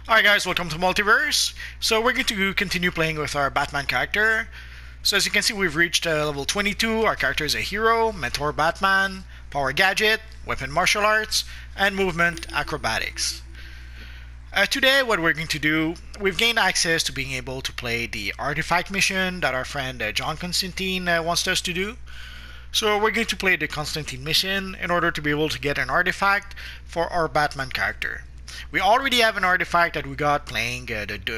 Alright guys, welcome to Multiverse. So we're going to continue playing with our Batman character. So as you can see, we've reached level 22. Our character is a hero, mentor Batman, power gadget, weapon martial arts, and movement acrobatics. Today what we're going to do, we've gained access to being able to play the artifact mission that our friend John Constantine wants us to do. So we're going to play the Constantine mission in order to be able to get an artifact for our Batman character. We already have an artifact that we got playing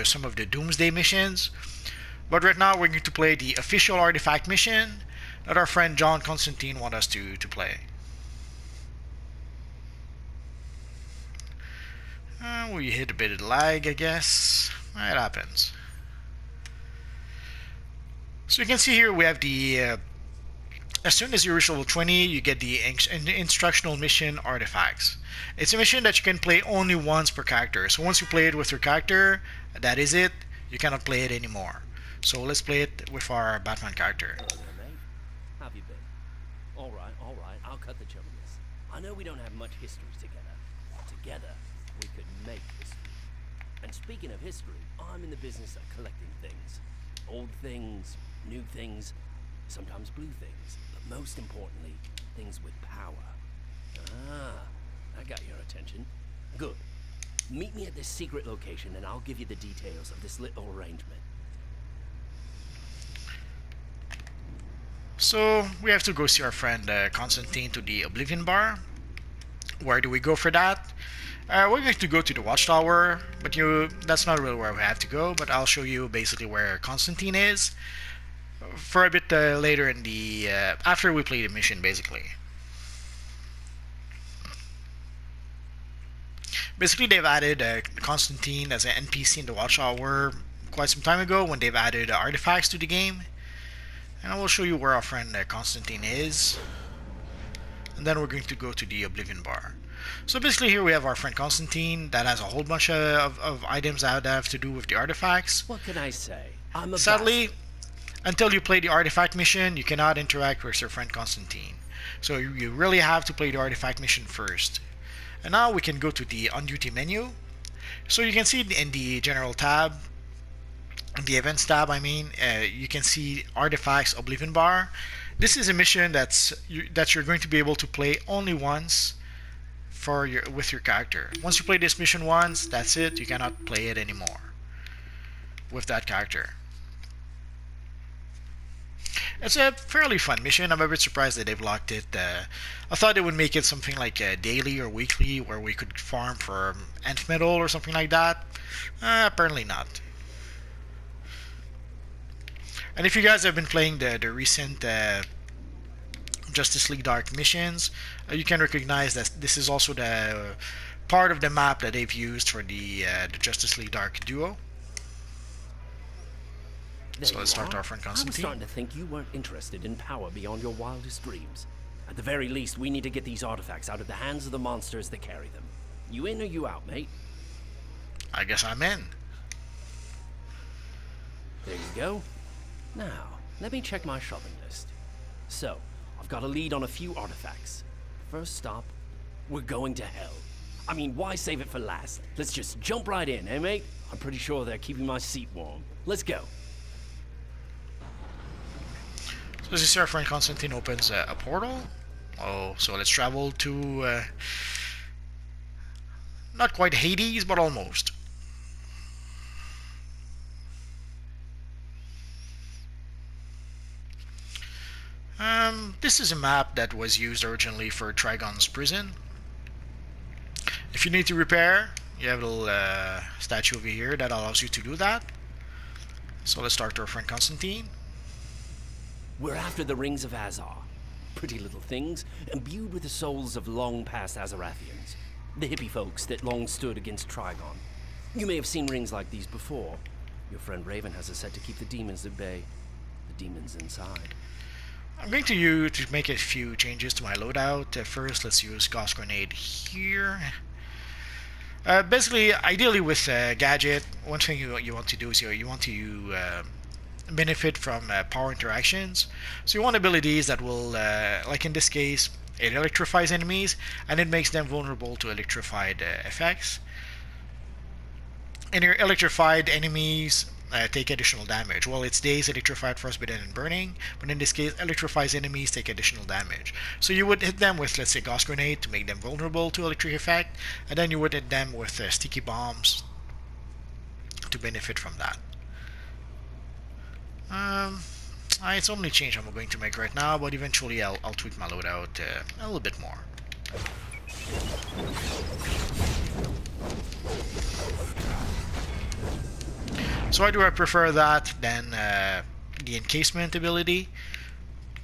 some of the Doomsday missions, but right now we're going to play the official artifact mission that our friend John Constantine wants us to play. We hit a bit of lag, I guess. It happens. So you can see here we have the as soon as you reach level 20, you get the instructional mission artifacts. It's a mission that you can play only once per character. So once you play it with your character, that is it. You cannot play it anymore. So let's play it with our Batman character. Hello there, mate. How have you been? All right. I'll cut the chumminess. I know we don't have much history together. Together, we could make history. And speaking of history, I'm in the business of collecting things. Old things, new things, sometimes blue things, but most importantly, things with power. Ah, I got your attention. Good. Meet me at this secret location and I'll give you the details of this little arrangement. So we have to go see our friend Constantine to the Oblivion Bar. Where do we go for that? We're going to go to the Watchtower, but that's not really where we have to go, but I'll show you basically where Constantine is for a bit later in the after we play the mission, basically. Basically, they've added Constantine as an NPC in the Watchtower quite some time ago when they've added artifacts to the game, and I will show you where our friend Constantine is, and then we're going to go to the Oblivion Bar. So basically, here we have our friend Constantine that has a whole bunch of items that have to do with the artifacts. What can I say? I'm a Sadly, bastard. until you play the artifact mission, you cannot interact with your friend Constantine. So you really have to play the artifact mission first. And now we can go to the on duty menu. So you can see in the general tab, in the events tab, you can see artifacts Oblivion Bar. This is a mission that you're going to be able to play only once with your character. Once you play this mission once, that's it. You cannot play it anymore with that character. It's a fairly fun mission. I'm a bit surprised that they've locked it. I thought they would make it something like daily or weekly where we could farm for nth metal or something like that. Apparently not. And if you guys have been playing the recent Justice League Dark missions, you can recognize that this is also the part of the map that they've used for the Justice League Dark duo. So let's start our friend I was Constantine. starting to think you weren't interested in power beyond your wildest dreams. At the very least, we need to get these artifacts out of the hands of the monsters that carry them. You in or you out, mate? I guess I'm in. There you go. Now, let me check my shopping list. So, I've got a lead on a few artifacts. First stop, we're going to hell. I mean, why save it for last? Let's just jump right in, eh, mate? I'm pretty sure they're keeping my seat warm. Let's go. So as you see, our friend Constantine opens a portal. Oh, so let's travel to not quite Hades, but almost. This is a map that was used originally for Trigon's prison. If you need to repair, you have a little statue over here that allows you to do that. So let's start our friend Constantine. We're after the Rings of Azar. Pretty little things, imbued with the souls of long-past Azarathians. The hippie folks that long stood against Trigon. You may have seen rings like these before. Your friend Raven has a set to keep the demons at bay. The demons inside. I'm going to make a few changes to my loadout. First, let's use Gauss Grenade here. Basically, ideally with Gadget, one thing you want to do is you want to benefit from power interactions. So you want abilities that will, like in this case, it electrifies enemies and it makes them vulnerable to electrified effects. And your electrified enemies take additional damage. Well, it stays electrified, frostbitten, and burning, but in this case, electrifies enemies take additional damage. So you would hit them with, let's say, Gauss Grenade to make them vulnerable to electric effect, and then you would hit them with sticky bombs to benefit from that. It's only change I'm going to make right now, but eventually I'll tweak my loadout a little bit more. So why do I prefer that than the encasement ability?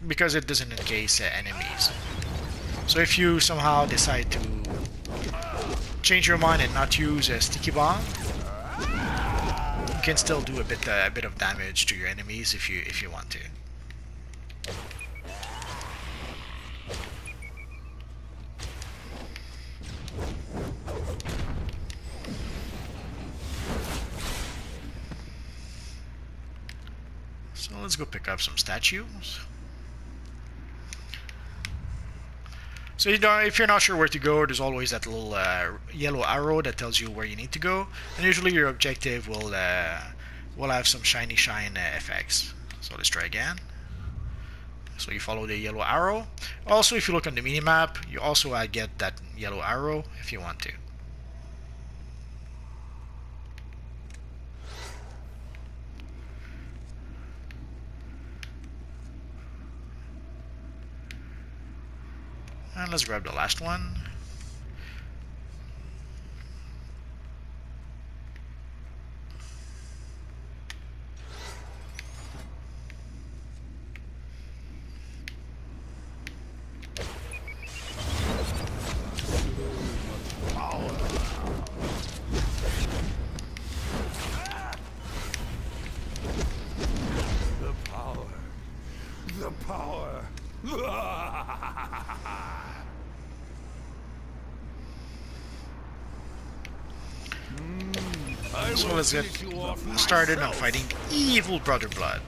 Because it doesn't encase enemies. So if you somehow decide to change your mind and not use a sticky bomb, you can still do a bit of damage to your enemies if you want to. So let's go pick up some statues. So if you're not sure where to go, there's always that little yellow arrow that tells you where you need to go, and usually your objective will have some shiny shine effects. So let's try again. So you follow the yellow arrow. Also, if you look on the minimap, you also get that yellow arrow if you want to. And let's grab the last one. The power. So let's get started on fighting evil Brother Blood.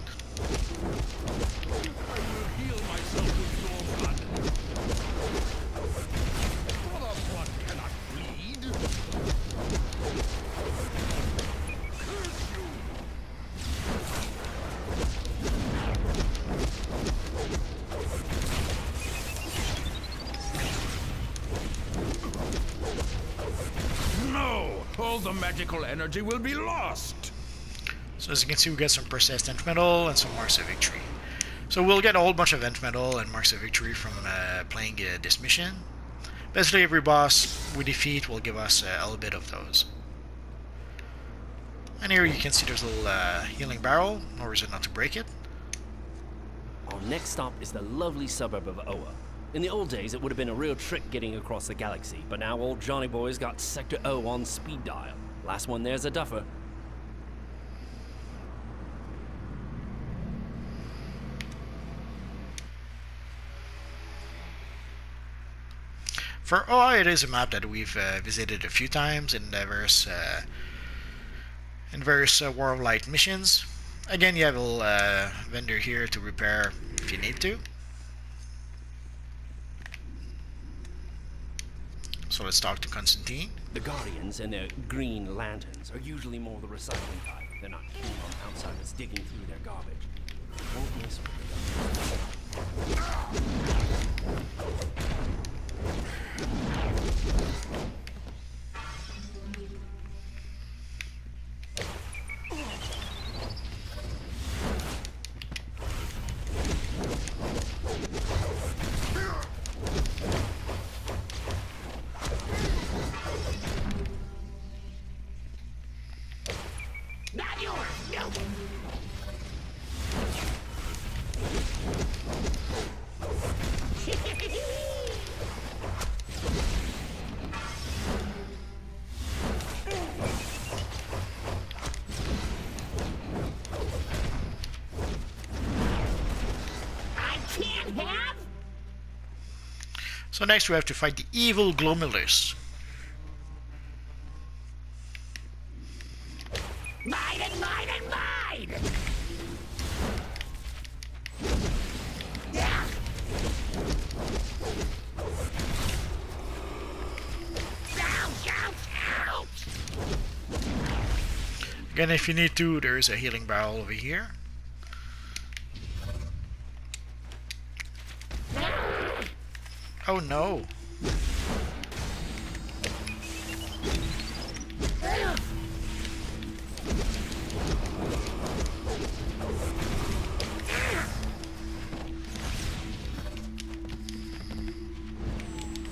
All the magical energy will be lost. So as you can see, we get some persistent metal and some marks of victory. So we'll get a whole bunch of event metal and marks of victory from playing this mission. Basically, every boss we defeat will give us a little bit of those. And here you can see there's a little healing barrel. No reason not to break it. Our next stop is the lovely suburb of Oa. In the old days, it would have been a real trick getting across the galaxy, but now old Johnny Boy's got Sector O on speed dial. Last one there's a duffer. For Oa, it is a map that we've visited a few times in various War of Light missions. Again, you have a little vendor here to repair if you need to. So let's talk to Constantine. The Guardians and their green lanterns are usually more the recycling type. They're not keen on outsiders digging through their garbage. Won't miss Not yours, no. I can't have. So next we have to fight the evil Glomulus. Mine and mine and mine! Yeah. Ouch, ouch, ouch! Again, if you need to, there's a healing barrel over here. Oh no!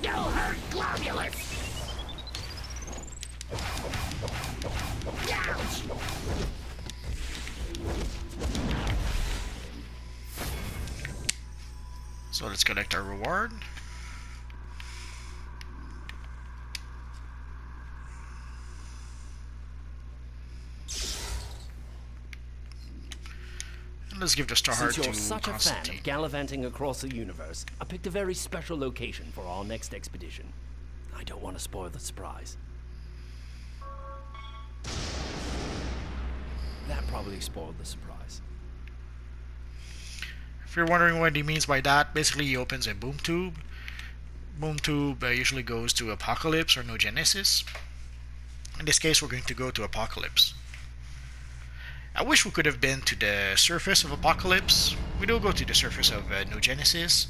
You'll hurt Globulus! Ouch! So let's collect our reward. And let's give the star heart Since to you're such a fan Constantine. of gallivanting across the universe, I picked a very special location for our next expedition. I don't want to spoil the surprise. That probably spoiled the surprise. If you're wondering what he means by that, basically he opens a boom tube. Boom tube usually goes to Apocalypse or No Genesis. In this case, we're going to go to Apocalypse. I wish we could have been to the surface of Apocalypse. We do go to the surface of No Genesis,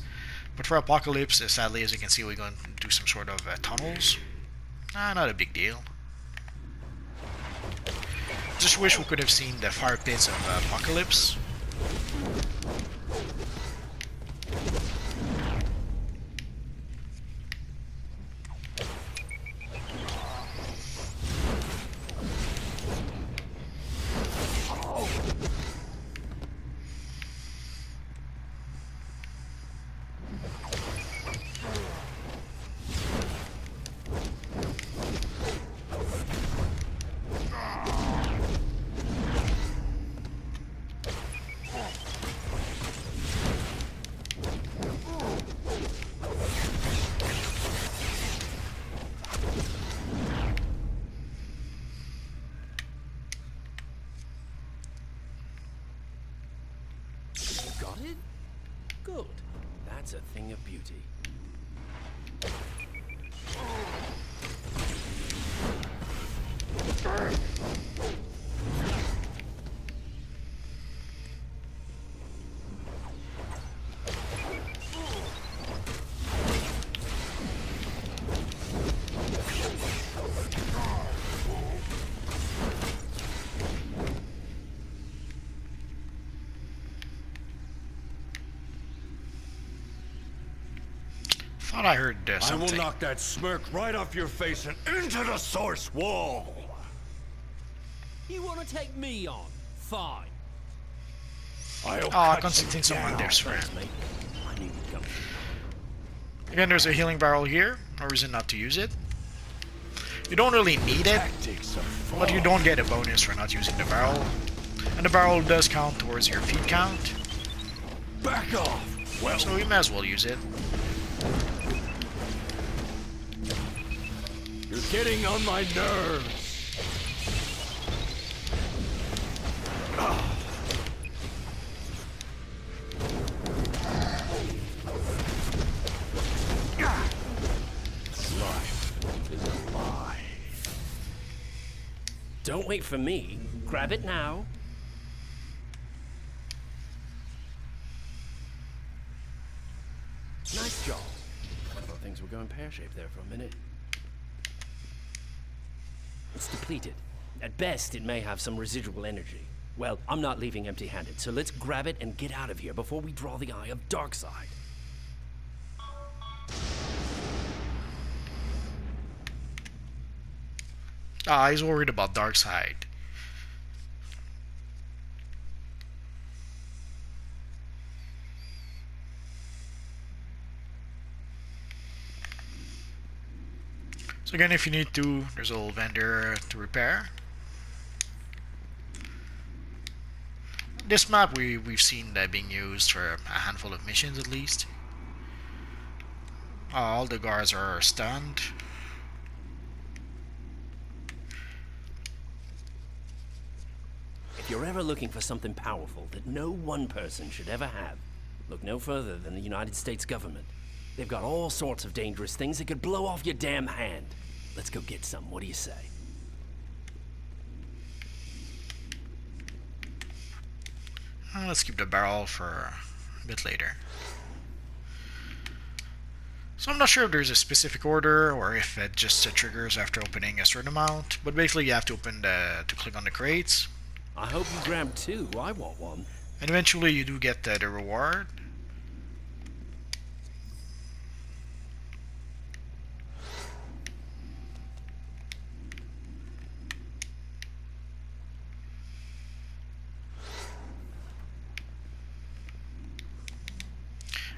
but for Apocalypse, sadly, as you can see, we're going to do some sort of tunnels. Not a big deal. Just wish we could have seen the fire pits of Apocalypse. Got it? Good. That's a thing of beauty. Thought I heard I something. will knock that smirk right off your face and into the source wall. You want to take me on? Fine. I'll Ah, cut Constantine's you someone down. there's friend. Thanks, mate. I knew you'd come. Again, there's a healing barrel here. No reason not to use it. You don't really need it, Tactics of but you don't get a bonus for not using the barrel. And the barrel does count towards your feet count, back off. Well, so you might as well use it. you're getting on my nerves. Life is a lie. Don't wait for me. Grab it now. Nice job. I thought things were going pear-shaped there for a minute. It's depleted. At best, it may have some residual energy. Well, I'm not leaving empty-handed, so let's grab it and get out of here before we draw the eye of Darkseid. Ah, he's worried about Darkseid. So again, if you need to, there's a little vendor to repair. This map we've seen that being used for a handful of missions at least. All the guards are stunned. If you're ever looking for something powerful that no one person should ever have, look no further than the United States government. They've got all sorts of dangerous things that could blow off your damn hand. Let's go get some. What do you say? Let's keep the barrel for a bit later. So I'm not sure if there's a specific order or if it just triggers after opening a certain amount, but basically you have to click on the crates, I hope you grab two. I want one. and eventually you do get the reward.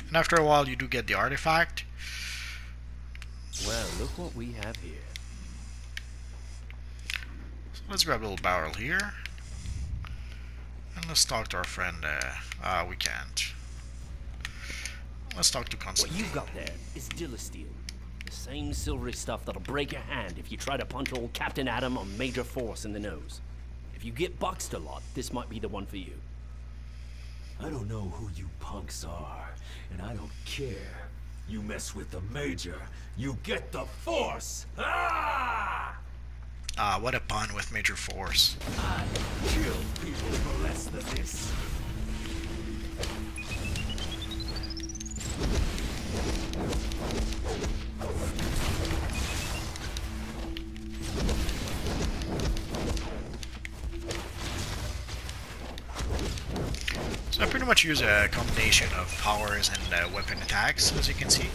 And after a while you do get the artifact. Well, look what we have here. So let's grab a little barrel here. And let's talk to our friend. We can't. Let's talk to What Constantine. you've got there is Dillasteel. The same silvery stuff that'll break your hand if you try to punch old Captain Atom or Major Force in the nose. If you get boxed a lot, this might be the one for you. I don't know who you punks are, and I don't care. You mess with the Major, you get the Force! Ah! What a pun with Major Force. I kill people for less than this. So I pretty much use a combination of powers and weapon attacks, as you can see.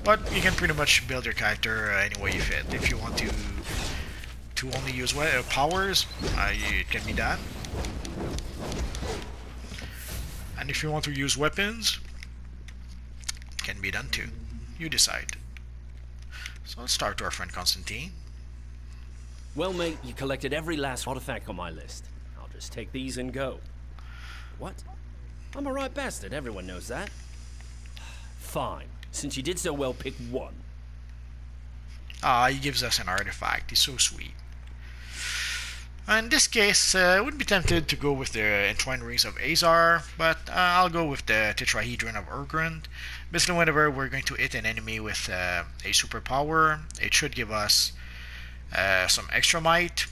But you can pretty much build your character any way you fit. If you want to only use powers, it can be done. And if you want to use weapons, it can be done too. You decide. So let's start to our friend Constantine. Well, mate, you collected every last artifact on my list. I'll just take these and go. What? I'm a right bastard, everyone knows that. Fine. Since you did so well, pick one. He gives us an artifact. He's so sweet. In this case, I would be tempted to go with the Entwined Rings of Azar, but I'll go with the Tetrahedron of Urgrund. Basically, whenever we're going to hit an enemy with a superpower, it should give us some extra might.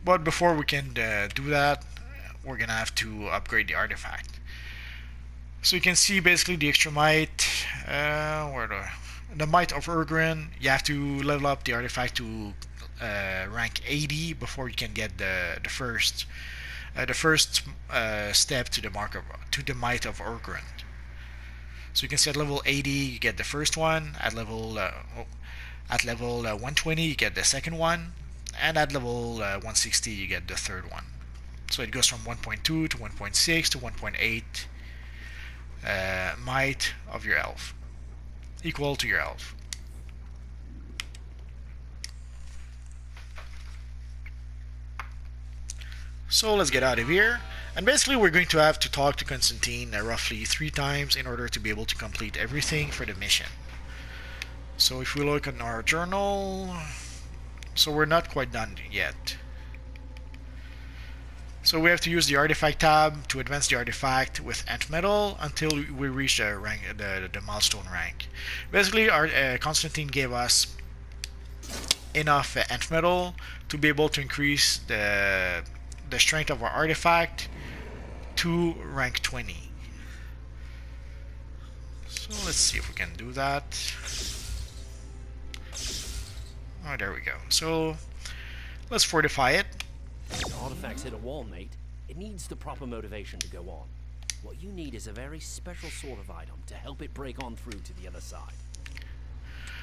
But before we can do that, we're gonna have to upgrade the artifact. So you can see basically the extra might, the might of Urgrund. You have to level up the artifact to rank 80 before you can get the first step to the might of Urgrund. So you can see at level 80 you get the first one. At level 120 you get the second one, and at level 160 you get the third one. So it goes from 1.2 to 1.6 to 1.8 might of your elf, equal to your elf. So let's get out of here, and basically we're going to have to talk to Constantine roughly 3 times in order to be able to complete everything for the mission. So if we look at our journal, so we're not quite done yet. So we have to use the artifact tab to advance the artifact with Ant Metal until we reach the rank, the milestone rank. Basically, Constantine gave us enough Ant Metal to be able to increase the strength of our artifact to rank 20. So let's see if we can do that. Oh, there we go. So let's fortify it. The artifact's hit a wall, mate. It needs the proper motivation to go on. What you need is a very special sort of item to help it break on through to the other side.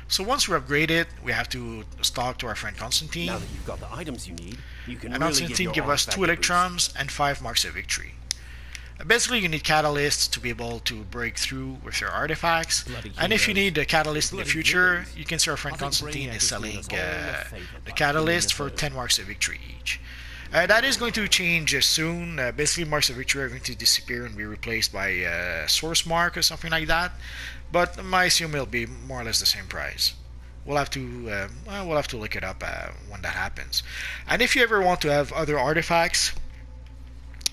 So once we upgrade it, we have to talk to our friend Constantine. Now that you've got the items you need, you can And really Constantine give give us 2 a boost. electrons and 5 marks of victory. Basically, you need catalysts to be able to break through with your artifacts. Bloody And if you heroes. need a catalyst in the Bloody future, villains. you can see our friend I think Constantine Brainiac is is doing selling us all a favor the by catalyst giving for us 10 marks of victory each. That is going to change soon. Basically, marks of victory are going to disappear and be replaced by source mark or something like that. But I assume it'll be more or less the same price. We'll have to look it up when that happens. And if you ever want to have other artifacts,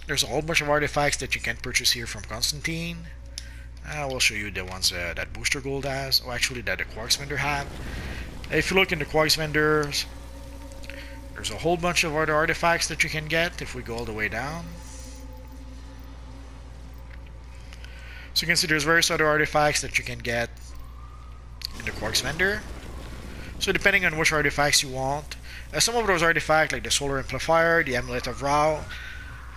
there's a whole bunch of artifacts that you can purchase here from Constantine. I will show you the ones that Booster Gold has, or actually that the Quarks vendor have. If you look in the Quarks vendors, there's a whole bunch of other artifacts that you can get if we go all the way down. So you can see there's various other artifacts that you can get in the Quarks vendor. So depending on which artifacts you want, some of those artifacts like the Solar Amplifier, the Amulet of Ra,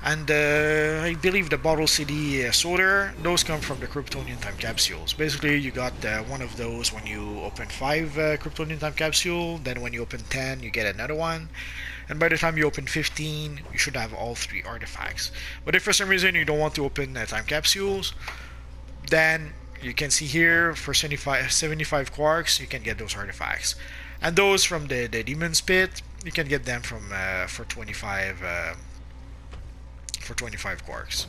and I believe the Bottle City Soda, those come from the Kryptonian Time Capsules. Basically, you got one of those when you open 5 Kryptonian Time Capsule, then when you open 10, you get another one. And by the time you open 15, you should have all 3 artifacts. But if for some reason you don't want to open Time Capsules, then you can see here for 75 quarks, you can get those artifacts. And those from the Demon's Pit, you can get them from for 25 quarks.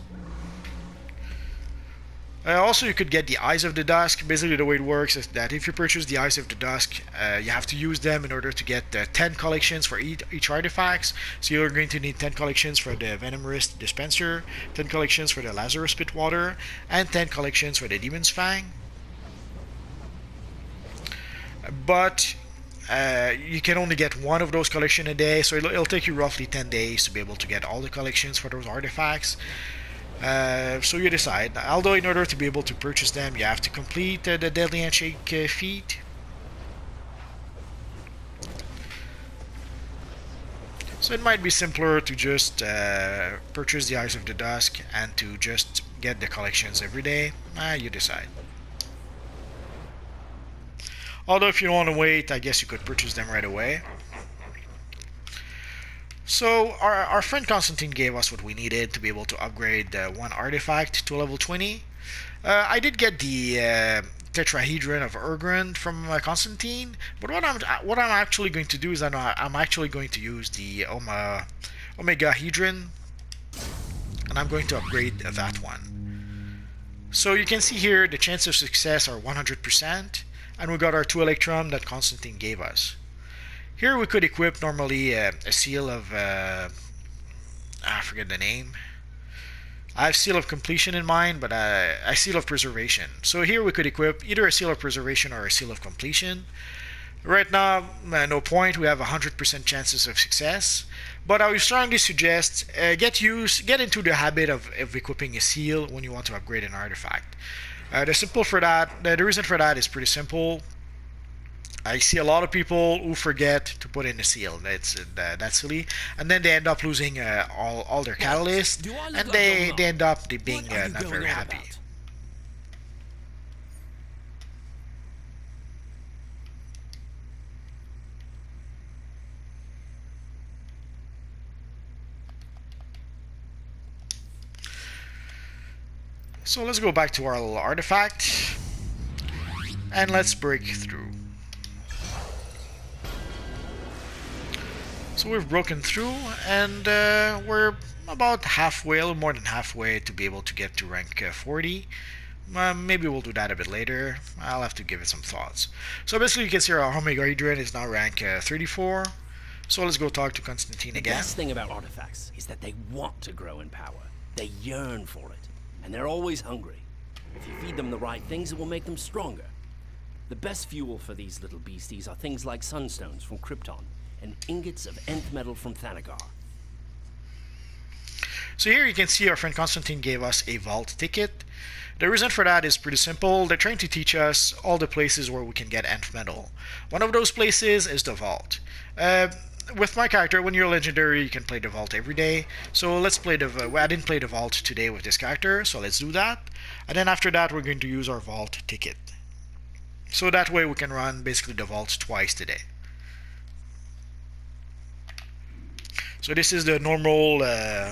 Also, you could get the Eyes of the Dusk. Basically, the way it works is that if you purchase the Eyes of the Dusk, you have to use them in order to get 10 collections for each artifacts. So you're going to need 10 collections for the Venom Wrist Dispenser, 10 collections for the Lazarus Pit Water, and 10 collections for the Demon's Fang. But you can only get one of those collections a day, so it'll take you roughly 10 days to be able to get all the collections for those artifacts. So you decide. Although in order to be able to purchase them, you have to complete the Deadly Handshake feat. So it might be simpler to just purchase the Eyes of the Dusk and to just get the collections every day. You decide. Although if you don't want to wait, I guess you could purchase them right away. So our friend Constantine gave us what we needed to be able to upgrade one artifact to level 20. I did get the Tetrahedron of Urgrund from Constantine, but what I'm actually going to do is I'm actually going to use the Omegahedron, and I'm going to upgrade that one. So you can see here the chance of success are 100%. And we got our 2 Electrum that Constantine gave us. Here we could equip normally a seal of... I forget the name. I have Seal of Completion in mind, but a Seal of Preservation. So here we could equip either a Seal of Preservation or a Seal of Completion. Right now, no point. We have 100% chances of success. But I would strongly suggest get into the habit of equipping a seal when you want to upgrade an artifact. The reason for that is pretty simple. I see a lot of people who forget to put in a seal. That's silly, and then they end up losing all their catalysts, and they end up being not very happy. So let's go back to our little artifact, and let's break through. So we've broken through, and we're about halfway, a little more than halfway, to be able to get to rank 40. Maybe we'll do that a bit later. I'll have to give it some thoughts. So basically you can see our Omegahedron is now rank 34. So let's go talk to Constantine again. The best thing about artifacts is that they want to grow in power. They yearn for it. And they're always hungry. If you feed them the right things, it will make them stronger. The best fuel for these little beasties are things like sunstones from Krypton and ingots of nth metal from Thanagar. So here you can see our friend Constantine gave us a vault ticket. The reason for that is pretty simple. They're trying to teach us all the places where we can get nth metal. One of those places is the vault. With my character, when you're legendary, you can play the vault every day. So let's play I didn't play the vault today with this character, so let's do that. And then after that, we're going to use our vault ticket. So that way we can run basically the vault twice today. So this is the normal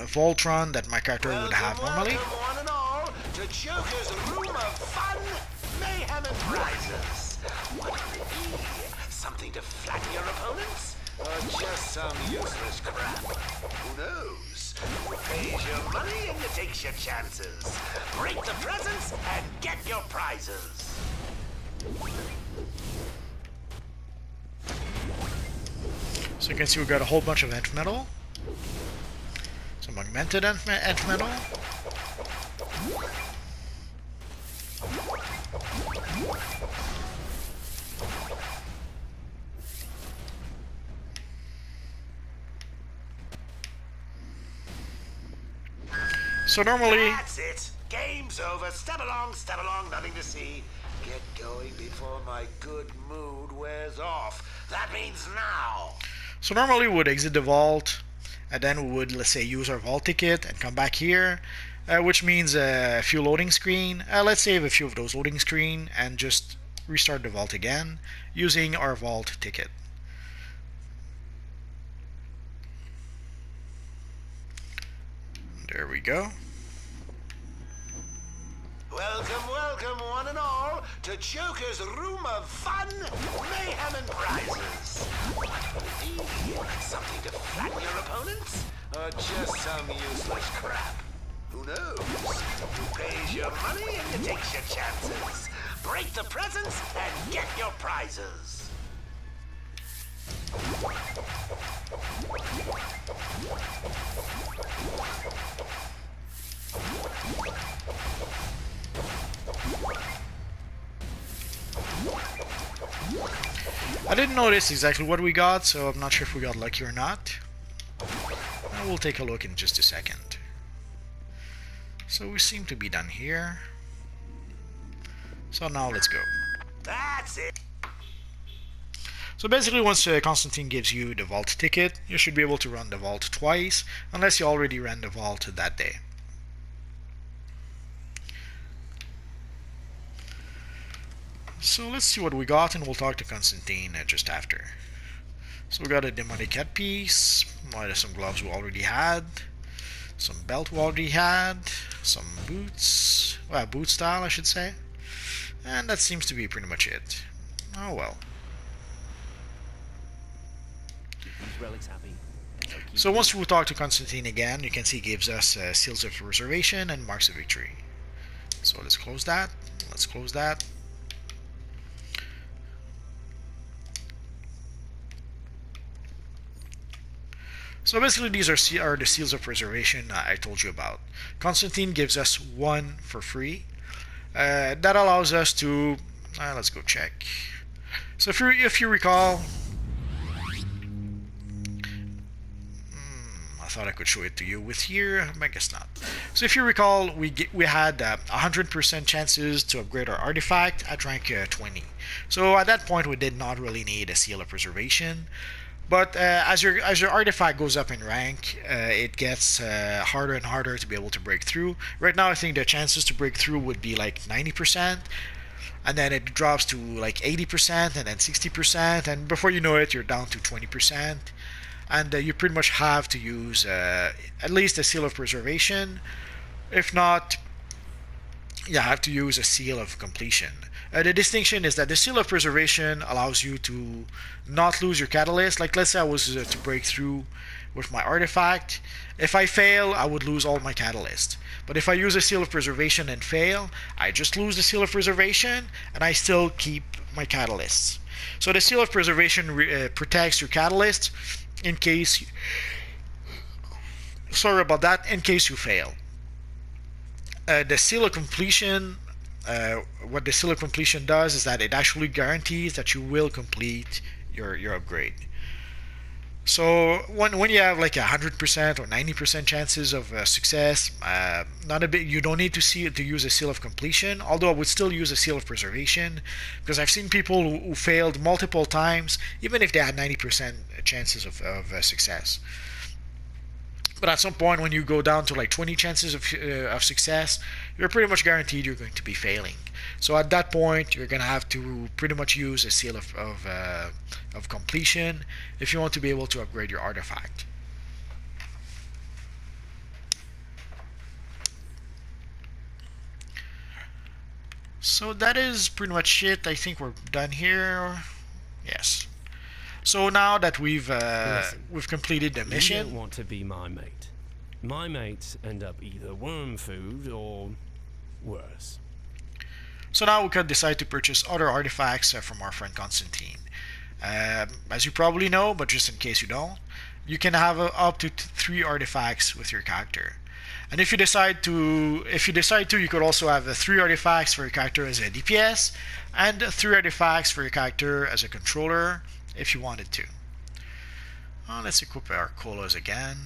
vault run that my character would have normally. Welcome one and all to Joker's Room of Fun, Mayhem and Prizes. What could it be? Something to flatter your opponents? Or just some useless crap? Who knows? You pays your money and you takes your chances. Break the presents and get your prizes. So you can see we got a whole bunch of nth metal. Some augmented nth metal. So normally, That's it. Game's over. Step along, nothing to see. Get going before my good mood wears off. That means now. so normally we would exit the vault, and then we would, let's say, use our vault ticket and come back here, which means a few loading screen. Let's save a few of those loading screen and just restart the vault again using our vault ticket. There we go. Welcome, welcome, one and all, to Joker's Room of Fun, Mayhem, and Prizes. What will it be? Something to flatten your opponents? Or just some useless crap? Who knows? Who pays your money and you takes your chances? Break the presents and get your prizes. I didn't notice exactly what we got, so I'm not sure if we got lucky or not. We'll take a look in just a second. So we seem to be done here. So now let's go. That's it. So basically, once Constantine gives you the vault ticket, you should be able to run the vault twice, unless you already ran the vault that day. So let's see what we got, and we'll talk to Constantine just after. So we got a demonic headpiece, some gloves we already had, some belt we already had, some boots, well, boot style I should say, and that seems to be pretty much it. Oh well. These relics happy. So once we talk to Constantine again, you can see he gives us seals of reservation and marks of victory. So let's close that. Let's close that. So basically these are the seals of preservation I told you about. Constantine gives us one for free. That allows us to... let's go check. So if you recall... I thought I could show it to you with here, I guess not. So if you recall, we had 100% chances to upgrade our artifact at rank 20. So at that point we did not really need a seal of preservation. But as your artifact goes up in rank, it gets harder and harder to be able to break through. Right now I think the chances to break through would be like 90%, and then it drops to like 80%, and then 60%, and before you know it you're down to 20%. And you pretty much have to use at least a seal of preservation. If not, you have to use a seal of completion. The distinction is that the seal of preservation allows you to not lose your catalyst. Like let's say I was to break through with my artifact. If I fail, I would lose all my catalyst. But if I use a seal of preservation and fail, I just lose the seal of preservation and I still keep my catalysts. So the seal of preservation protects your catalyst in case... Sorry about that, in case you fail. The seal of completion... what the seal of completion does is that it actually guarantees that you will complete your upgrade. So when you have like 100% or 90% chances of success, you don't need to use a seal of completion. Although I would still use a seal of preservation, because I've seen people who failed multiple times, even if they had 90% chances of success. But at some point, when you go down to like 20 chances of success, you're pretty much guaranteed you're going to be failing. So at that point, you're going to have to pretty much use a seal of completion if you want to be able to upgrade your artifact. So that is pretty much it. I think we're done here. Yes. So now that we've completed the mission, You don't want to be my mate. My mates end up either worm food or worse. So now we could decide to purchase other artifacts from our friend Constantine. As you probably know, but just in case you don't, you can have up to 3 artifacts with your character. And if you decide to, you could also have 3 artifacts for your character as a DPS, and 3 artifacts for your character as a controller, if you wanted to. Let's equip our colas again.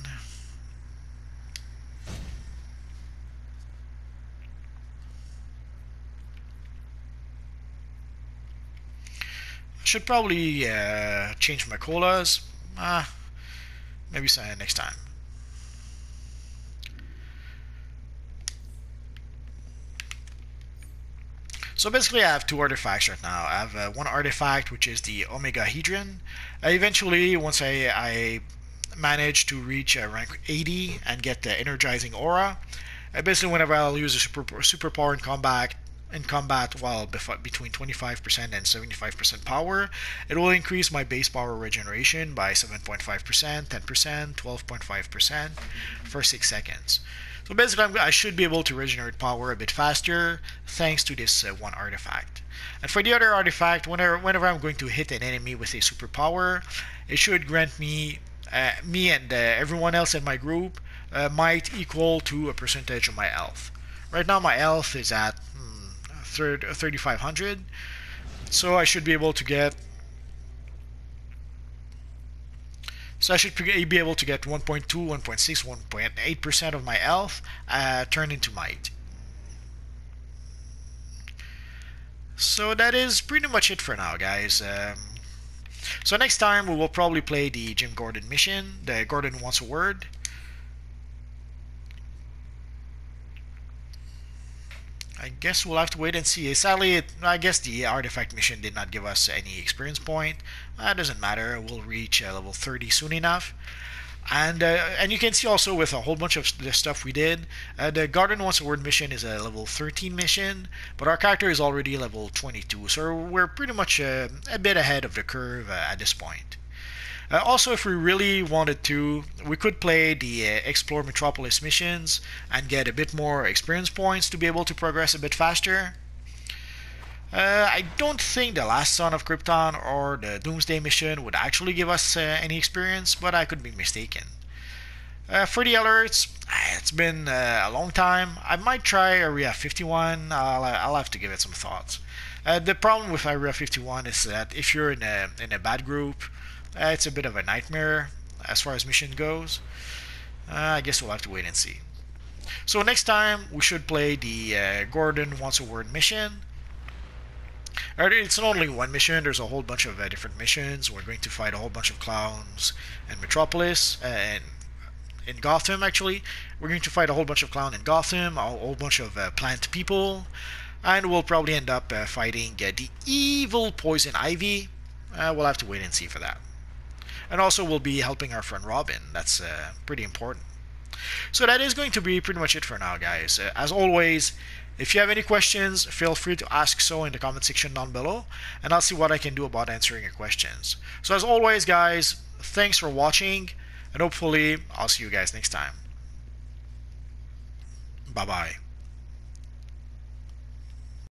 Should probably change my colas. Maybe next time. So basically I have 2 artifacts right now. I have 1 artifact which is the Omega Hedron. Eventually, once I manage to reach rank 80 and get the Energizing Aura, basically whenever I'll use a superpower in combat while between 25% and 75% power, it will increase my base power regeneration by 7.5%, 10%, 12.5% for 6 seconds. So basically I should be able to regenerate power a bit faster thanks to this 1 artifact. And for the other artifact, whenever I'm going to hit an enemy with a superpower, it should grant me and everyone else in my group might equal to a percentage of my health. Right now my health is at 3,500, so I should be able to get 1.2, 1.6, 1.8% of my health turned into might. So that is pretty much it for now, guys. So next time we will probably play the Jim Gordon mission, the Gordon Wants a Word. I guess we'll have to wait and see. Sadly, I guess the artifact mission did not give us any experience point. That doesn't matter. We'll reach level 30 soon enough. And you can see also with a whole bunch of the stuff we did, the Garden Wants a Word mission is a level 13 mission, but our character is already level 22, so we're pretty much a bit ahead of the curve at this point. Also, if we really wanted to, we could play the Explore Metropolis missions and get a bit more experience points to be able to progress a bit faster. I don't think the Last Son of Krypton or the Doomsday mission would actually give us any experience, but I could be mistaken. For the alerts, it's been a long time. I might try Area 51. I'll have to give it some thoughts. The problem with Area 51 is that if you're in a bad group, it's a bit of a nightmare as far as mission goes. I guess we'll have to wait and see. So next time we should play the Gordon Wants a Word mission. It's not only one mission, there's a whole bunch of different missions. We're going to fight a whole bunch of clowns in Metropolis, and in Gotham actually. We're going to fight a whole bunch of clowns in Gotham, a whole bunch of plant people, and we'll probably end up fighting the evil Poison Ivy. We'll have to wait and see for that. And also we'll be helping our friend Robin. That's pretty important. So that is going to be pretty much it for now, guys. As always, if you have any questions, feel free to ask so in the comment section down below, and I'll see what I can do about answering your questions. So as always, guys, thanks for watching, and hopefully I'll see you guys next time. Bye-bye.